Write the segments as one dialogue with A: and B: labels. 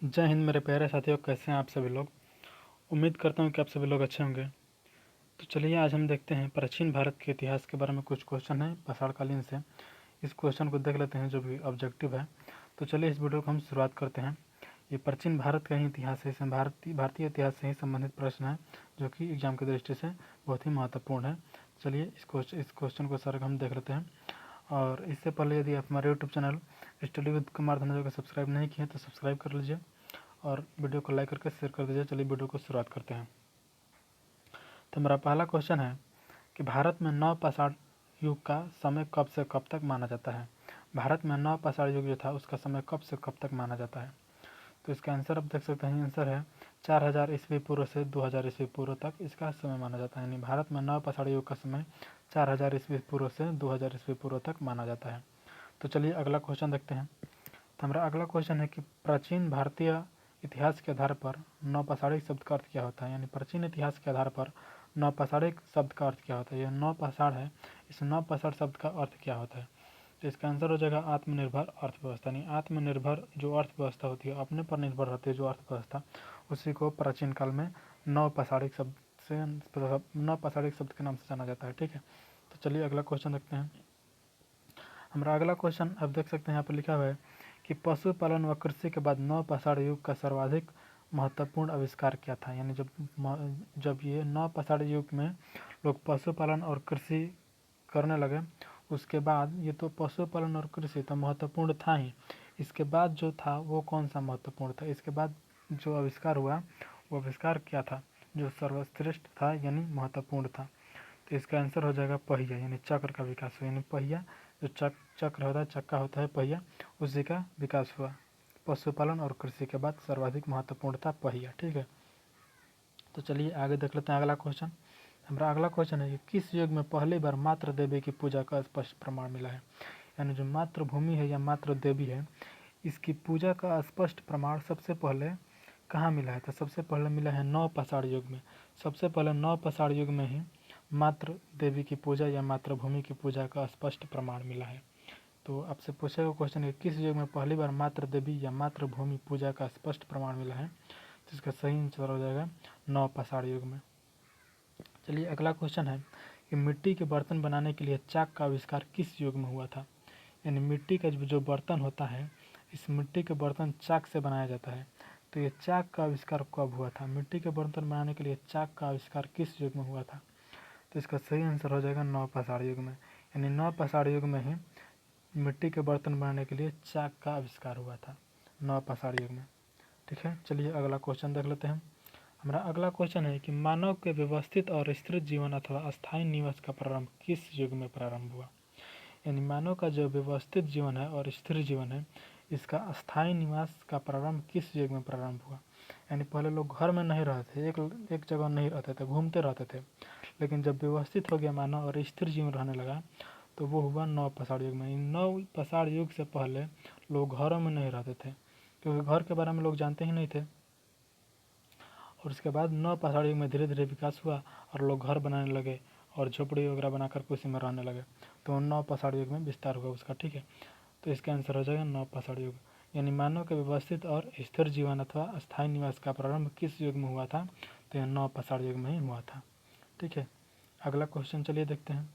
A: जय हिंद मेरे प्यारे साथियों, कैसे हैं आप सभी लोग। उम्मीद करता हूं कि आप सभी लोग अच्छे होंगे। तो चलिए आज हम देखते हैं प्राचीन भारत के इतिहास के बारे में। कुछ क्वेश्चन है पाषाणकालीन से, इस क्वेश्चन को देख लेते हैं जो भी ऑब्जेक्टिव है। तो चलिए इस वीडियो को हम शुरुआत करते हैं। ये प्राचीन भारत का ही इतिहास है, इसमें भारतीय इतिहास से ही संबंधित प्रश्न है जो कि एग्जाम की दृष्टि से बहुत ही महत्वपूर्ण है। चलिए इस क्वेश्चन को सर हम देख लेते हैं। और इससे पहले यदि आप हमारे YouTube channel study with Kumar Dhanoja को सब्सक्राइब नहीं किए तो सब्सक्राइब कर लीजिए और वीडियो को लाइक करके शेयर कर दीजिए। चलिए वीडियो को शुरुआत करते हैं। तो मेरा पहला क्वेश्चन है कि भारत में नवपाषाण युग का समय कब से कब तक माना जाता है। भारत में नवपाषाण युग जो था उसका समय कब से कब तक माना जाता है। तो इसका आंसर आप देख सकते हैं, आंसर है 4000 ईस्वी पूर्व से 2000 ईस्वी पूर्व तक इसका समय माना जाता है। यानी भारत में नवपाषाण युग का समय 4000 ईस्वी पूर्व से 2000 ईस्वी पूर्व तक माना जाता है। तो चलिए अगला क्वेश्चन देखते हैं। तो हमारा अगला क्वेश्चन है कि प्राचीन भारतीय इतिहास के आधार पर नवपाषाणिक शब्द का अर्थ क्या होता है। यानी प्राचीन इतिहास के आधार पर नवपाषाणिक शब्द का अर्थ क्या होता है। यह नवपाषाण है, इस नवपाषाण शब्द का अर्थ क्या होता है। तो इसका आंसर हो जाएगा आत्मनिर्भर अर्थव्यवस्था। यानी आत्मनिर्भर जो अर्थव्यवस्था होती है, अपने पर निर्भर रहती है जो अर्थव्यवस्था, उसी को प्राचीन काल में नवपाषाणिक शब्द से नवपाषाणिक शब्द के नाम से जाना जाता है। ठीक है, तो चलिए अगला क्वेश्चन देखते हैं। हमारा अगला क्वेश्चन आप देख सकते हैं, यहाँ पर लिखा हुआ है कि पशुपालन व कृषि के बाद नवपाषाण युग का सर्वाधिक महत्वपूर्ण आविष्कार क्या था। यानी जब ये नवपाषाण युग में लोग पशुपालन और कृषि करने लगे, उसके बाद ये तो पशुपालन और कृषि तो महत्वपूर्ण था ही, इसके बाद जो था वो कौन सा महत्वपूर्ण था। इसके बाद जो आविष्कार हुआ वो आविष्कार क्या था जो सर्वश्रेष्ठ था यानी महत्वपूर्ण था। तो इसका आंसर हो जाएगा पहिया, यानी चक्र का विकास हुआ। यानी पहिया जो चक्र होता है, चक्का होता है पहिया, उसी का विकास हुआ। पशुपालन और कृषि के बाद सर्वाधिक महत्वपूर्ण था पहिया। ठीक है, तो चलिए आगे देख लेते हैं अगला क्वेश्चन। हमारा अगला क्वेश्चन है कि किस युग में पहली बार मातृ देवी की पूजा का स्पष्ट प्रमाण मिला है। यानी जो मातृभूमि है या मातृ देवी है, इसकी पूजा का स्पष्ट प्रमाण सबसे पहले कहाँ मिला है। तो सबसे पहले मिला है नवपाषाण युग में। सबसे पहले नवपाषाण युग में ही मातृ देवी की पूजा या मातृभूमि की पूजा का स्पष्ट प्रमाण मिला है। तो आपसे पूछेगा क्वेश्चन है किस युग में पहली बार मातृ देवी या मातृभूमि पूजा का स्पष्ट प्रमाण मिला है। तो इसका सही आंसर हो जाएगा नवपाषाण युग में। चलिए अगला क्वेश्चन है कि मिट्टी के बर्तन बनाने के लिए चाक का आविष्कार किस युग में हुआ था। यानी मिट्टी का जो बर्तन होता है, इस मिट्टी के बर्तन चाक से बनाया जाता है। तो ये चाक का आविष्कार कब हुआ था। मिट्टी के बर्तन बनाने के लिए चाक का आविष्कार किस युग में हुआ था। तो इसका सही आंसर हो जाएगा नवपाषाण युग में। यानी नवपाषाण युग में ही मिट्टी के बर्तन बनाने के लिए चाक का आविष्कार हुआ था, नवपाषाण युग में। ठीक है, चलिए अगला क्वेश्चन देख लेते हैं। हमारा अगला क्वेश्चन है कि मानव के व्यवस्थित और स्थिर जीवन अथवा अस्थायी निवास का प्रारंभ किस युग में प्रारंभ हुआ। यानी मानव का जो व्यवस्थित जीवन है और स्थिर जीवन है, इसका अस्थायी निवास का प्रारंभ किस युग में प्रारंभ हुआ। यानी पहले लोग घर में नहीं रहते थे, एक जगह नहीं रहते थे, घूमते रहते थे। लेकिन जब व्यवस्थित हो गया मानव और स्थिर जीवन रहने लगा तो वो हुआ नवपाषाण युग में। नवपाषाण युग से पहले लोग घरों में नहीं रहते थे क्योंकि घर के बारे में लोग जानते ही नहीं थे। और उसके बाद नवपाषाण युग में धीरे धीरे विकास हुआ और लोग घर बनाने लगे और झोपड़ी वगैरह बनाकर उसी में रहने लगे, तो नवपाषाण युग में विस्तार हुआ उसका। ठीक है, तो इसका आंसर हो जाएगा नवपाषाण युग। यानी मानव के व्यवस्थित और स्थिर जीवन अथवा अस्थायी निवास का प्रारंभ किस युग में हुआ था। तो यह नवपाषाण युग में ही हुआ था। ठीक है, अगला क्वेश्चन चलिए देखते हैं।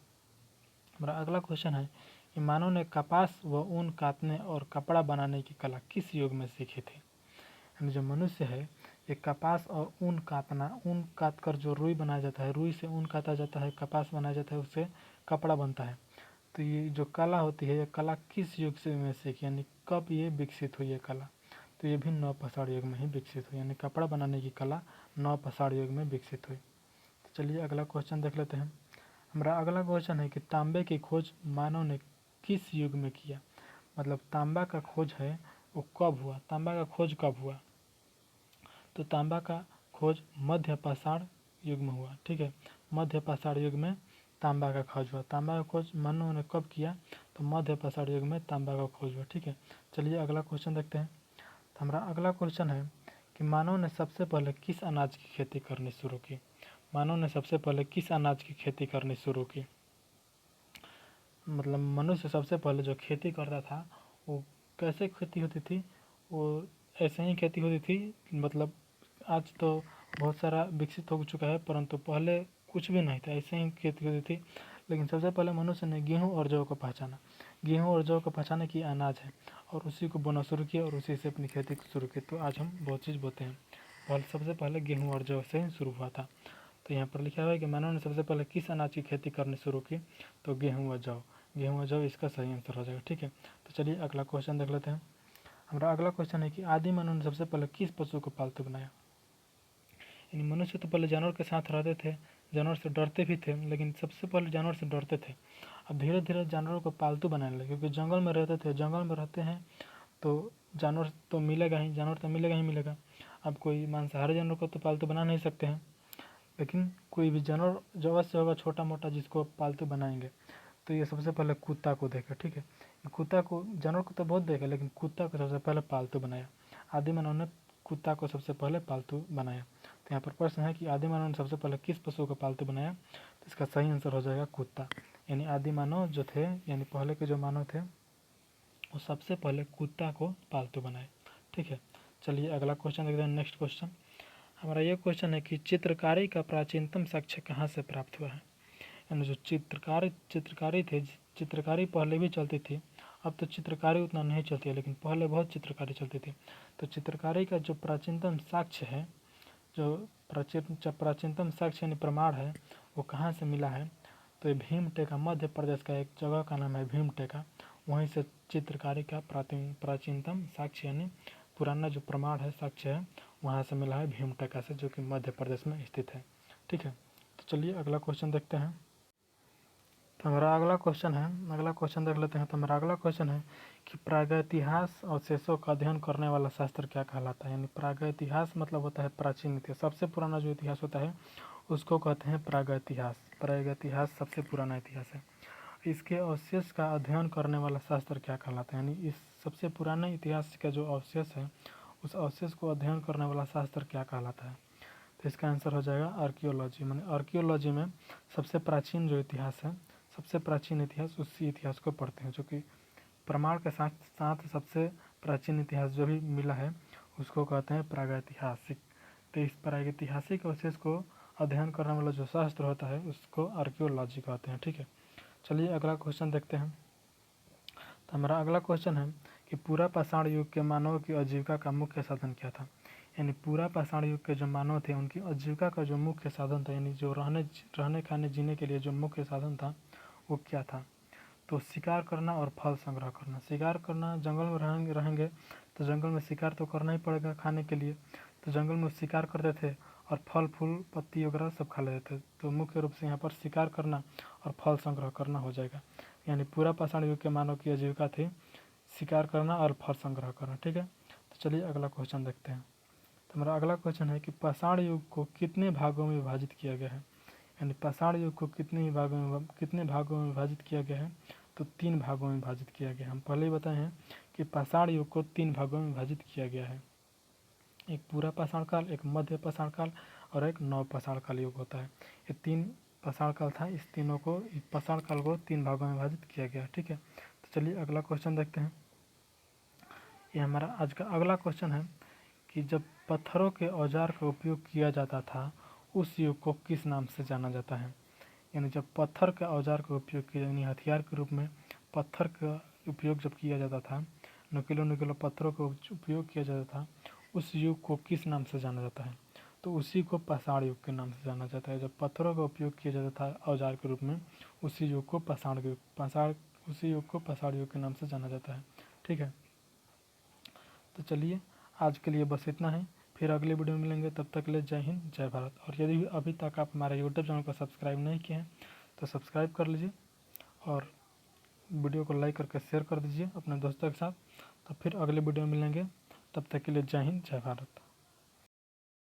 A: हमारा अगला क्वेश्चन है कि मानव ने कपास व ऊन काटने और कपड़ा बनाने की कला किस युग में सीखी थी। यानी जो मनुष्य है ये कपास और ऊन काटना, ऊन काट कर जो रुई बनाया जाता है, रुई से ऊन काटा जाता है, कपास बनाया जाता है, उससे कपड़ा बनता है। तो ये जो कला होती है, ये कला किस युग से में सीखी, यानी कब ये विकसित हुई ये कला। तो ये भी नवपाषाण युग में ही विकसित हुई, यानी कपड़ा बनाने की कला नवपाषाण युग में विकसित हुई। तो चलिए अगला क्वेश्चन देख लेते हैं। हमारा अगला क्वेश्चन है कि तांबे की खोज मानव ने किस युग में किया। मतलब तांबा का खोज है वो कब हुआ, तांबा का खोज कब हुआ। तो तांबा का खोज मध्यपाषाण युग में हुआ। ठीक है, मध्यपाषाण युग में तांबा का खोज हुआ। तांबा का खोज मानव ने कब किया, तो मध्यपाषाण युग में तांबा का खोज हुआ। ठीक है, चलिए अगला क्वेश्चन देखते हैं। तो हमारा अगला क्वेश्चन है कि मानव ने सबसे पहले किस अनाज की खेती करनी शुरू की। मानव ने सबसे पहले किस अनाज की खेती करनी शुरू की। मतलब मनुष्य सबसे पहले जो खेती करता था वो कैसे खेती होती थी, वो ऐसे ही खेती होती थी। मतलब आज तो बहुत सारा विकसित हो चुका है, परंतु पहले कुछ भी नहीं था, ऐसे ही खेती होती थी। लेकिन सबसे पहले मनुष्य ने गेहूँ और जौ को पहचाना। गेहूँ और जौ को पहचाना कि अनाज है, और उसी को बोना शुरू किया और उसी से अपनी खेती शुरू की। तो आज हम बहुत चीज़ बोते हैं, पहले सबसे पहले गेहूँ और जौ से ही शुरू हुआ था। तो यहाँ पर लिखा हुआ है कि मानव ने सबसे पहले किस अनाज की खेती करनी शुरू की, तो गेहूँ व जौ। गेहूँ व जौ इसका सही आंसर हो जाएगा। ठीक है, तो चलिए अगला क्वेश्चन देख लेते हैं। हमारा अगला क्वेश्चन है कि आदि मानव ने सबसे पहले किस पशु को पालतू बनाया। यानी मनुष्य तो पहले जानवर के साथ रहते थे, जानवर से डरते भी थे, लेकिन सबसे पहले जानवर से डरते थे। अब धीरे धीरे जानवरों को पालतू बनाने लगे, क्योंकि जंगल में रहते थे, जंगल में रहते हैं तो जानवर तो मिलेगा ही, जानवर तो मिलेगा ही मिलेगा। अब कोई मांसाहारी जानवर को तो पालतू बना नहीं सकते हैं, लेकिन कोई भी जानवर जो अवश्य होगा छोटा मोटा जिसको पालतू बनाएंगे। तो ये सबसे पहले कुत्ता को देखा। ठीक है, कुत्ता को, जानवर को तो बहुत देखा, लेकिन कुत्ता को सबसे पहले पालतू बनाया। आदि मानव ने कुत्ता को सबसे पहले पालतू बनाया। तो यहाँ पर प्रश्न है कि आदि मानव ने सबसे पहले किस पशु को पालतू बनाया, तो इसका सही आंसर हो जाएगा कुत्ता। यानी आदि मानव जो थे, यानी पहले के जो मानव थे, वो सबसे पहले कुत्ता को पालतू बनाए। ठीक है, चलिए अगला क्वेश्चन देखते हैं। नेक्स्ट क्वेश्चन हमारा ये क्वेश्चन है कि चित्रकारी का प्राचीनतम साक्ष्य कहाँ से प्राप्त हुआ है। यानी जो चित्रकारी थे, चित्रकारी पहले भी चलती थी, अब तो चित्रकारी उतना नहीं चलती है, लेकिन पहले बहुत चित्रकारी चलती थी। तो चित्रकारी का जो प्राचीनतम साक्ष्य है, जो प्राचीनतम साक्ष्य यानी प्रमाण है, वो कहाँ से मिला है, तो ये भीमटेका, मध्य प्रदेश का एक जगह का नाम है भीमटेका। वहीं से चित्रकारी का प्राचीनतम साक्ष्य यानी पुराना जो प्रमाण है, साक्ष्य है, वहाँ से मिला है भीमटेका से, जो कि मध्य प्रदेश में स्थित है। ठीक है, तो चलिए अगला क्वेश्चन देखते हैं। तो हमारा अगला क्वेश्चन देख लेते हैं। तो हमारा अगला क्वेश्चन है कि प्रागैतिहास अवशेषों का अध्ययन करने वाला शास्त्र क्या कहलाता है। यानी प्रागैतिहास मतलब होता है प्राचीन इतिहास, सबसे पुराना जो इतिहास होता है उसको कहते हैं प्रागैतिहास। प्रागैतिहास सबसे पुराना इतिहास है। इसके अवशेष का अध्ययन करने वाला शास्त्र क्या कहलाता है। यानी इस सबसे पुराने इतिहास का जो अवशेष है, उस अवशेष को अध्ययन करने वाला शास्त्र क्या कहलाता है, तो इसका आंसर हो जाएगा आर्कियोलॉजी। माने आर्कियोलॉजी में सबसे प्राचीन जो इतिहास है, सबसे प्राचीन इतिहास, उसी इतिहास को पढ़ते हैं, जो कि प्रमाण के साथ साथ सबसे प्राचीन इतिहास जो भी मिला है उसको कहते हैं प्रागैतिहासिक। तो इस प्रागैतिहासिक अवशेष को अध्ययन करने वाला जो शास्त्र होता है उसको आर्कियोलॉजी कहते हैं। ठीक है, चलिए अगला क्वेश्चन देखते हैं। तो हमारा अगला क्वेश्चन है कि पूरा पाषाण युग के मानव की आजीविका का मुख्य साधन क्या था। यानी पूरा पाषाण युग के जो मानव थे उनकी आजीविका का जो मुख्य साधन था, यानी जो रहने खाने जीने के लिए जो मुख्य साधन था वो क्या था, तो शिकार करना और फल संग्रह करना। शिकार करना, जंगल में रहेंगे तो जंगल में शिकार तो करना ही पड़ेगा खाने के लिए, तो जंगल में शिकार करते थे और फल फूल पत्ती वगैरह सब खा लेते थे। तो मुख्य रूप से यहाँ पर शिकार करना और फल संग्रह करना हो जाएगा। यानी पूरा पाषाण युग के मानव की आजीविका थी शिकार करना और फल संग्रह करना। ठीक है, तो चलिए अगला क्वेश्चन देखते हैं। तो हमारा अगला क्वेश्चन है कि पाषाण युग को कितने भागों में विभाजित किया गया है। यानी पाषाण युग को कितने भागों में विभाजित किया गया है, तो 3 भागों में विभाजित किया गया है। हम पहले ही बताए हैं कि पाषाण युग को 3 भागों में विभाजित किया गया है। एक पूरा पाषाण काल, एक मध्य पाषाण काल और एक नव पाषाण काल युग होता है। ये 3 पाषाण काल था, इस तीनों को, इस पाषाण काल को 3 भागों में विभाजित किया गया है। ठीक है, तो चलिए अगला क्वेश्चन देखते हैं। ये हमारा आज का अगला क्वेश्चन है कि जब पत्थरों के औजार का उपयोग किया जाता था उस युग को किस नाम से जाना जाता है। यानी जब पत्थर के औजार का उपयोग किया, यानी हथियार के रूप में पत्थर का उपयोग जब किया जाता था, नुकीले नुकीले पत्थरों का उपयोग किया जाता था, उस युग को किस नाम से जाना जाता है, तो उसी को पाषाण युग के नाम से जाना जाता है। जब पत्थरों का उपयोग किया जाता था औजार के रूप में, उसी युग को पाषाण युग के नाम से जाना जाता है। ठीक है, तो चलिए आज के लिए बस इतना ही, फिर अगले वीडियो में मिलेंगे। तब तक के लिए जय हिंद, जय भारत। और यदि अभी तक आप हमारे यूट्यूब चैनल को सब्सक्राइब नहीं किए हैं तो सब्सक्राइब कर लीजिए और वीडियो को लाइक करके शेयर कर दीजिए अपने दोस्तों के साथ। तो फिर अगले वीडियो में मिलेंगे, तब तक के लिए जय हिंद, जय भारत।